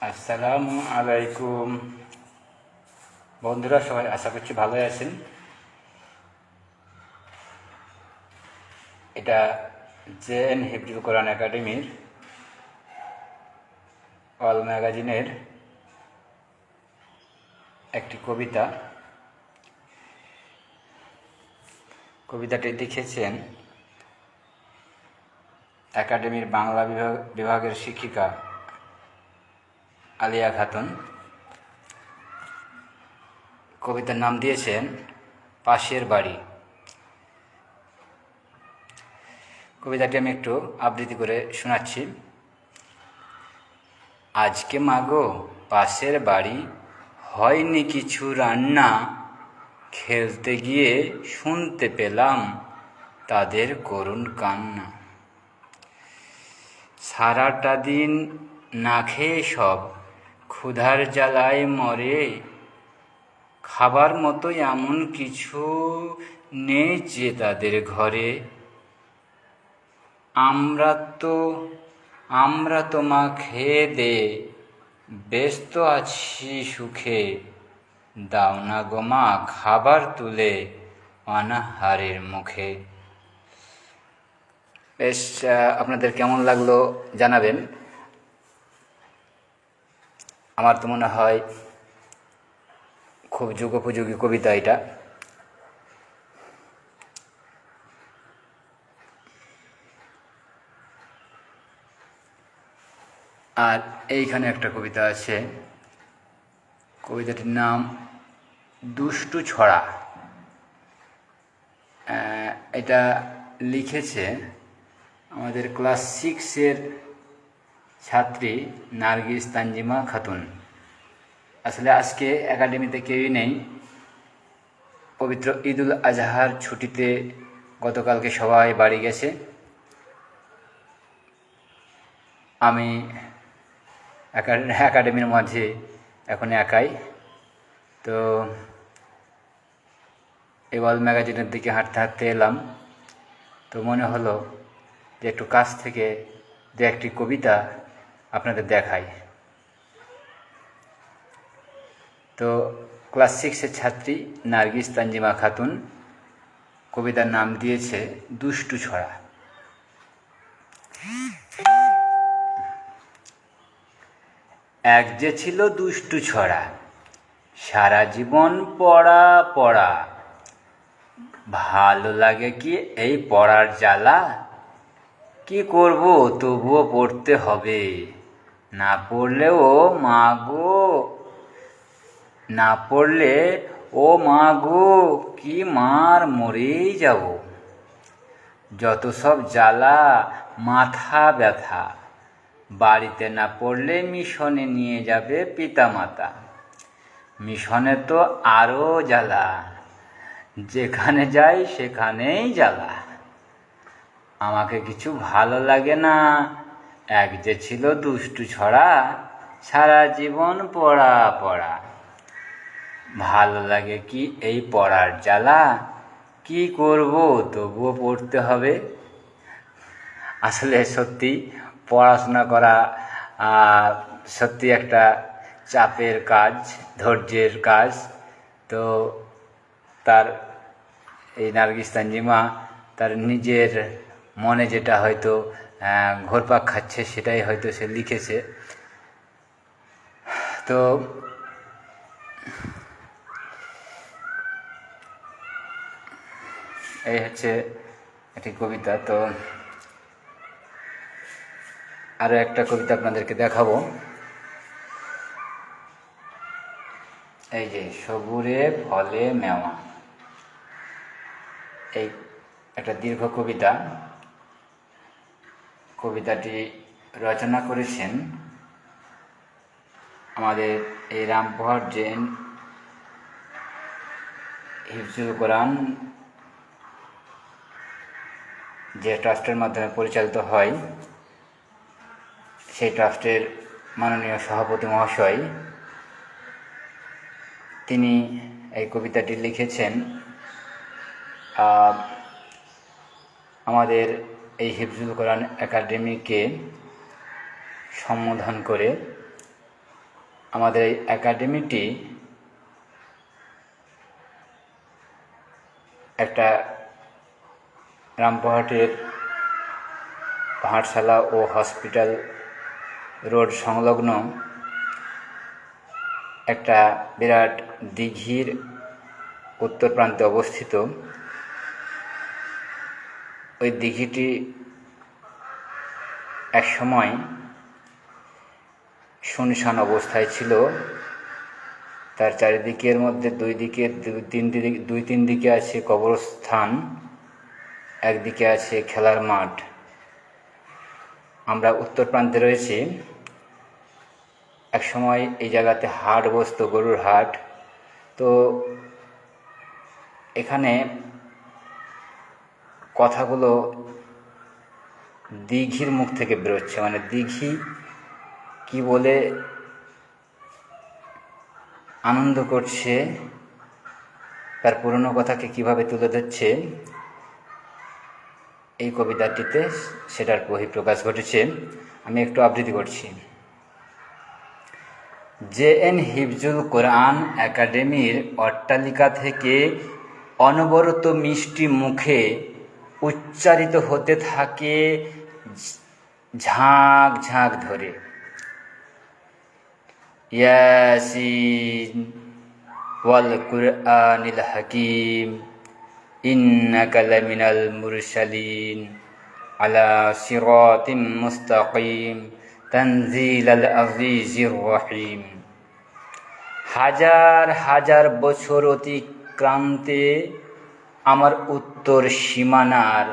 আসসালামু আলাইকুম বন্ধুরা, সবাই আশা করছি ভালোই আছেন। এটা জেএন হিফজুল কোরআন একাডেমির অল ম্যাগাজিনের একটি কবিতাটি লিখেছেন একাডেমির বাংলা বিভাগের শিক্ষিকা আলিয়া খাতুন। কবিতার নাম দিয়েছেন পাশের বাড়ি। কবিতাটি আমি একটু আবৃত্তি করে শোনাচ্ছি। আজকে মাগো পাশের বাড়ি হয়নি কিছু রান্না, খেলতে গিয়ে শুনতে পেলাম তাদের করুণ কান্না। সারাটা দিন না খেয়ে সব ক্ষুধার জ্বালায় মরে, খাবার মতো এমন কিছু নেই যে তাদের ঘরে। আমরা তো মা খেয়ে দে ব্যস্ত আছি সুখে, দাও না গো মা খাবার তুলে অনাহারের মুখে। বেশ, আপনাদের কেমন লাগলো জানাবেন। আমার তো মনে হয় খুব যুগোপযোগী কবিতা এটা। আর এইখানে একটা কবিতা আছে, কবিতাটির নাম দুষ্টু ছড়া। এটা লিখেছে আমাদের ক্লাস 6-এর ছাত্রী নার্গিস তানজিমা খাতুন। আসলে আজকে একাডেমিতে কেউই নেই, পবিত্র ঈদুল আজহার ছুটিতে গতকালকে সবাই বাড়ি গেছে। আমি একাডেমির মাঝে এখন একাই। তো এই ওয়াল ম্যাগাজিনের দিকে হাঁটতে হাঁটতে এলাম, তো মনে হলো যে একটু কাছ থেকে দু একটি কবিতা আপনাদের দেখাই। তো ক্লাস 6-এর ছাত্রী নার্গিস তানজিমা খাতুন কবিতার নাম দিয়েছে দুষ্টু ছড়া। এক যে ছিল দুষ্টু ছড়া, সারা জীবন পড়া পড়া। ভালো লাগে কি এই পড়ার জ্বালা, কি করব তবুও পড়তে হবে। না পড়লে ও মা গো কি মার মরেই যাব। যত সব জ্বালা মাথা ব্যথা, বাড়িতে না পড়লে মিশনে নিয়ে যাবে পিতামাতা। মিশনে তো আরও জ্বালা, যেখানে যাই সেখানেই জ্বালা। আমাকে কিছু ভালো লাগে না, এক যে ছিল দুষ্টু ছড়া, সারা জীবন পড়া পড়া। ভালো লাগে কি এই পড়ার জ্বালা, কি করব তবুও পড়তে হবে। আসলে সত্যি পড়াশোনা করা সত্যি একটা চাপের কাজ, ধৈর্যের কাজ। তো তার এই নার্গিস তানজিমা তার নিজের মনে যেটা হয়তো ঘোরপাক খাচ্ছে সেটাই হয়তো সে লিখেছে। তো এই হচ্ছে একটি কবিতা। তো আরও একটা কবিতা আপনাদেরকে দেখাবো। এই যে সবুরে ফলে মেওয়া, এই একটা দীর্ঘ কবিতা। কবিতাটি রচনা করেছেন আমাদের এই রামপুরহাট জেএন হিফজুল কোরআন যে ট্রাস্টের মাধ্যমে পরিচালিত হয়, সেই ট্রাস্টের মাননীয় সভাপতি মহাশয় তিনি এই কবিতাটি লিখেছেন আমাদের এই হিফজুল কোরআন একাডেমিকে সম্বোধন করে। আমাদের এই একাডেমিটি একটা রামপুরহাটের পাঠশালা ও হসপিটাল রোড সংলগ্ন একটা বিরাট দিঘির উত্তর প্রান্তে অবস্থিত। ওই দিঘিটি একসময় শুনশান অবস্থায় ছিল। তার চারিদিকের মধ্যে দুই তিন দিকে আছে কবরস্থান, একদিকে আছে খেলার মাঠ। আমরা উত্তর প্রান্তে রয়েছি। একসময় এই জায়গাতে হাট বসত, গরুর হাট। তো এখানে কথাগুলো দিঘির মুখ থেকে বেরোচ্ছে, মানে দিঘি কি বলে আনন্দ করছে, তার পুরনো কথাকে কিভাবে তুলে ধরছে, এই কবিতাটিতে সেটার বহিঃপ্রকাশ ঘটেছে। আমি একটু আবৃত্তি করছি। জেএন হিফজুল কোরআন একাডেমির অট্টালিকা থেকে অনবরত মিষ্টি মুখে উচ্চারিত হতে থাকে ঝাঁক ঝাঁক ধরে, ইয়াসিন ওয়াল কুরআনিল হাকিম ইন্নাকা লামিনাল মুরসালিন আলা সিরাতিম মুস্তাকিম তানজিলাল আজিজির রহিম। হাজার হাজার বছর অতিক্রান্তে আমার উত্তর সীমানার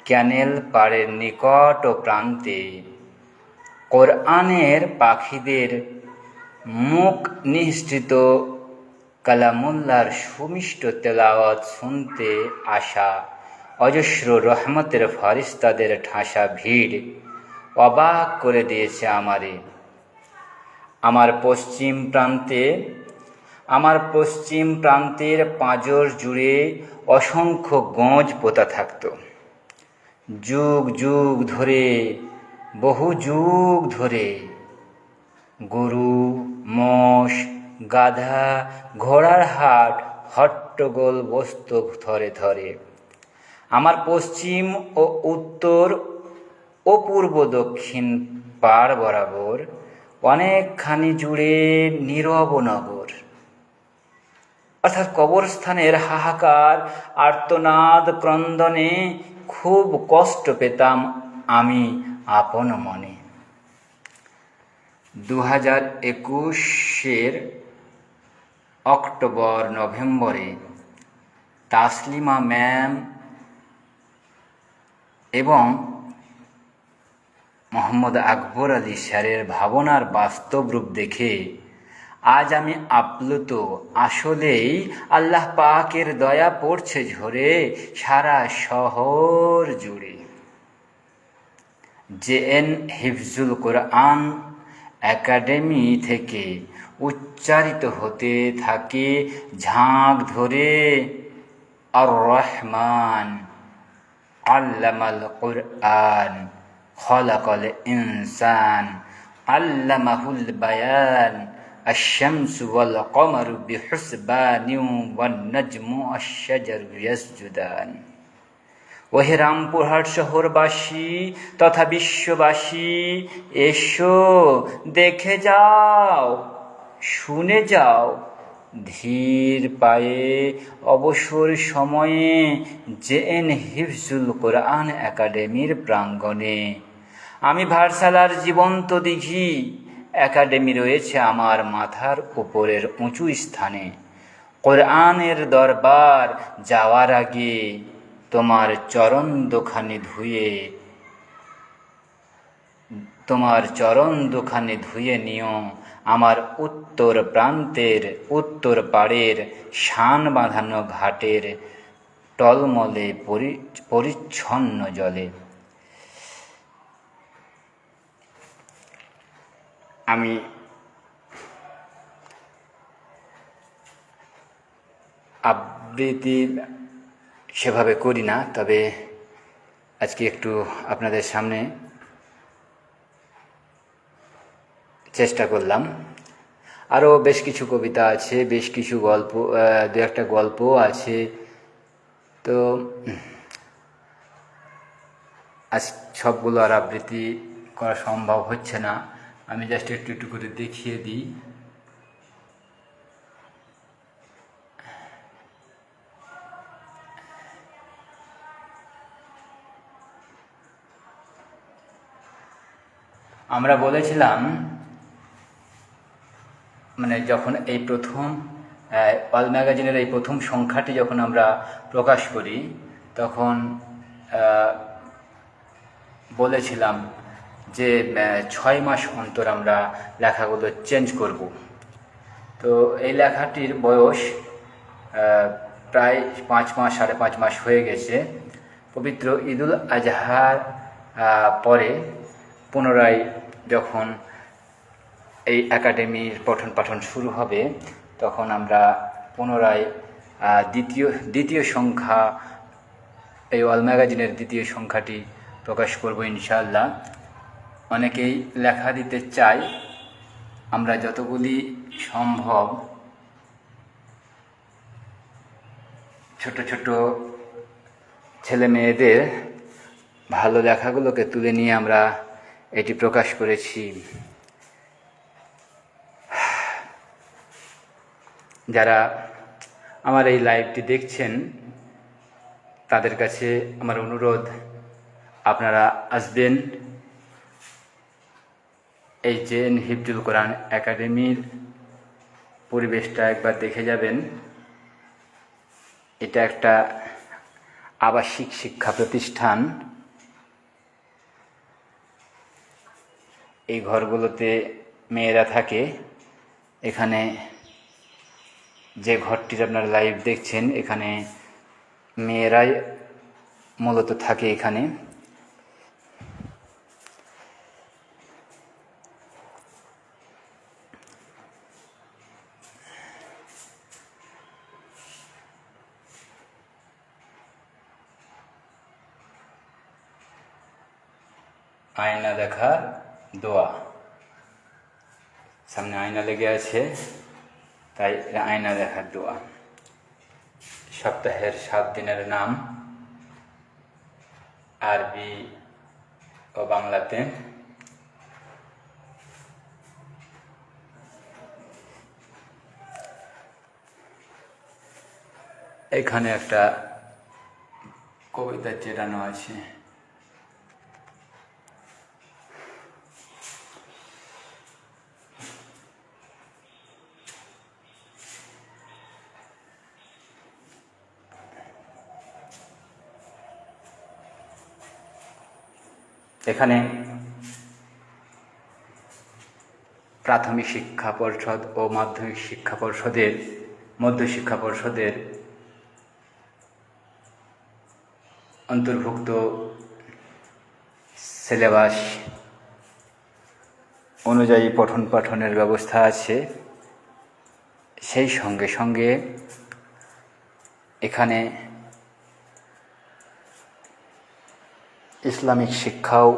ক্যানেল পাড়ের নিকট ও প্রান্তে কোরআনের পাখিদের মুখ নিঃসৃত কালামুল্লাহর সুমিষ্ট তেলাওয়াত শুনতে আসা অজস্র রহমতের ফারিস্তাদের ঠাসা ভিড় অবাক করে দিয়েছে আমারে। আমার পশ্চিম প্রান্তের পাঁজর জুড়ে অসংখ্য গজ পোতা থাকত। বহু যুগ ধরে গরু, মোষ, গাধা, ঘোড়ার হাট হট্টগোল বসত থরে থরে। আমার পশ্চিম ও উত্তর ও পূর্ব দক্ষিণ পাড় বরাবর অনেকখানি জুড়ে নীরব নগর, অর্থাৎ কবরস্থানের হাহাকার আর্তনাদ ক্রন্দনে খুব কষ্ট পেতাম আমি আপন মনে। 2021 অক্টোবর নভেম্বরে তাসলিমা ম্যাম এবং মোহাম্মদ আকবর আলী স্যারের ভাবনার বাস্তব রূপ দেখে আজ আমি আপ্লুত। আসলেই আল্লাহ পাকের দয়া পড়ছে ঝরে সারা শহর জুড়ে। জেএন হিফজুল কোরআন একাডেমি থেকে উচ্চারিত হতে থাকে ঝাঁক ধরে আর রহমান আল্লামাল কোরআন খলাকাল ইনসান আল্লামাহুল বায়ান আশ-শামসু ওয়াল কমারু বিহুসবানিন ওয়ান নাজমু আশ-শাজারু ইয়াসজুদান। ওহে রামপুরহাট শহরবাসী তথা বিশ্ববাসী, এসো দেখে যাও, শুনে যাও। ধীর পায়ে অবসর সময়ে জেএন হিফজুল কোরআন একাডেমির প্রাঙ্গণে আমি ভার্সালার জীবন্ত দিঘি। একাডেমি রয়েছে আমার মাথার উপরের উঁচু স্থানে। কোরআনের দরবার যাওয়ার আগে তোমার চরণ দুখানি ধুয়ে নিও আমার উত্তর পাড়ের শান বাঁধানো ঘাটের টলমলে পরিচ্ছন্ন জলে। আমি আবৃত্তি সেভাবে করি না, তবে আজকে একটু আপনাদের সামনে চেষ্টা করলাম। আরও বেশ কিছু কবিতা আছে, বেশ কিছু গল্প, দু একটা গল্পও আছে। তো আজ সবগুলো আর আবৃত্তি করা সম্ভব হচ্ছে না, আমি জাস্ট একটু একটু করে দেখিয়ে দিই। আমরা বলেছিলাম মানে যখন এই প্রথম ওয়াল ম্যাগাজিনের এই প্রথম সংখ্যাটি যখন আমরা প্রকাশ করি, তখন বলেছিলাম যে 6 মাস অন্তর আমরা লেখাগুলো চেঞ্জ করব। তো এই লেখাটির বয়স প্রায় 5 মাস 5.5 মাস হয়ে গেছে। পবিত্র ঈদুল আজহার পরে পুনরায় যখন এই একাডেমির পঠন পাঠন শুরু হবে, তখন আমরা পুনরায় দ্বিতীয় সংখ্যা, এই ওয়াল ম্যাগাজিনের দ্বিতীয় সংখ্যাটি প্রকাশ করব ইনশাআল্লাহ। অনেকেই লেখা দিতে চাই, আমরা যতগুলি সম্ভব ছোট ছোট ছেলে মেয়েদের ভালো লেখাগুলোকে তুলে নিয়ে আমরা এটি প্রকাশ করেছি। যারা আমার এই লাইভটি দেখছেন তাদের কাছে আমার অনুরোধ, আপনারা আসবেন, এই জেন হিফজুল কোরআন একাডেমির পরিবেশটা একবার দেখে যাবেন। এটা একটা আবাসিক শিক্ষা প্রতিষ্ঠান। এই ঘরগুলোতে মেয়েরা থাকে। এখানে যে ঘরটির আপনারা লাইভ দেখছেন, এখানে মেয়েরাই মূলত থাকে। এখানে আয়না দেখার দোয়া, সামনে আয়না লেগে আছে, তাই আয়না দেখার দোয়া। সপ্তাহের 7 দিনের নাম আরবি ও বাংলাতে। এখানে একটা কবিতা চেটানো আছে। এখানে প্রাথমিক শিক্ষা পর্ষদ ও মাধ্যমিক শিক্ষা পর্ষদের, মধ্যশিক্ষা পর্ষদের অন্তর্ভুক্ত সিলেবাস অনুযায়ী পঠন পাঠনের ব্যবস্থা আছে। সেই সঙ্গে সঙ্গে এখানে ইসলামিক শিক্ষাও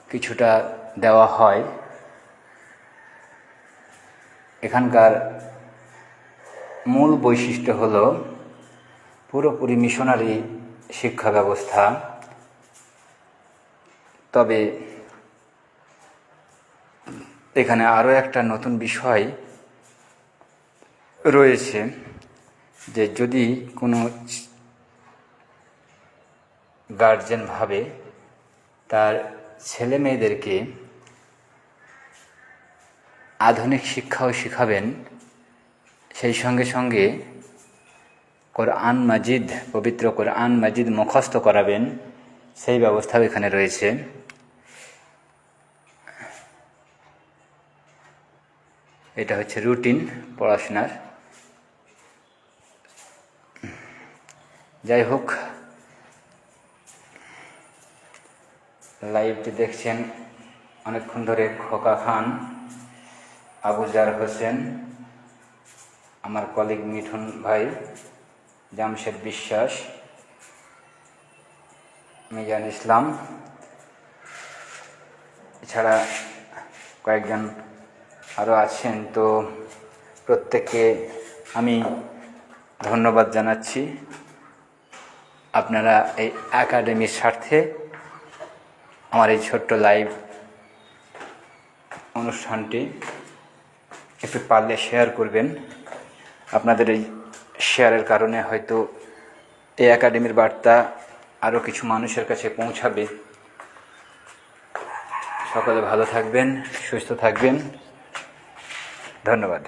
কিছুটা দেওয়া হয়। এখানকার মূল বৈশিষ্ট্য হল পুরোপুরি মিশনারি শিক্ষা ব্যবস্থা। তবে এখানে আরও একটা নতুন বিষয় রয়েছে, যে যদি কোনো গার্জেন ভাবে তার ছেলে মেয়েদেরকে আধুনিক শিক্ষাও শেখাবেন, সেই সঙ্গে সঙ্গে কোরআন মাজিদ, পবিত্র কোরআন মাজিদ মুখস্থ করাবেন, সেই ব্যবস্থাও এখানে রয়েছে। এটা হচ্ছে রুটিন পড়াশোনার। যাই হোক, লাইভটি দেখছেন অনেকক্ষণ ধরে খোকা খান, আবুজার হোসেন, আমার কলিগ মিঠুন ভাই, জামশেদ বিশ্বাস, মিজান ইসলাম, এছাড়া কয়েকজন আরও আছেন, তো প্রত্যেককে আমি ধন্যবাদ জানাচ্ছি। আপনারা এই একাডেমির স্বার্থে আমার এই ছোট্ট লাইভ অনুষ্ঠানটি একটু পারলে শেয়ার করবেন। আপনাদের এই শেয়ারের কারণে হয়তো এই একাডেমির বার্তা আরও কিছু মানুষের কাছে পৌঁছাবে। সকলে ভালো থাকবেন, সুস্থ থাকবেন। ধন্যবাদ।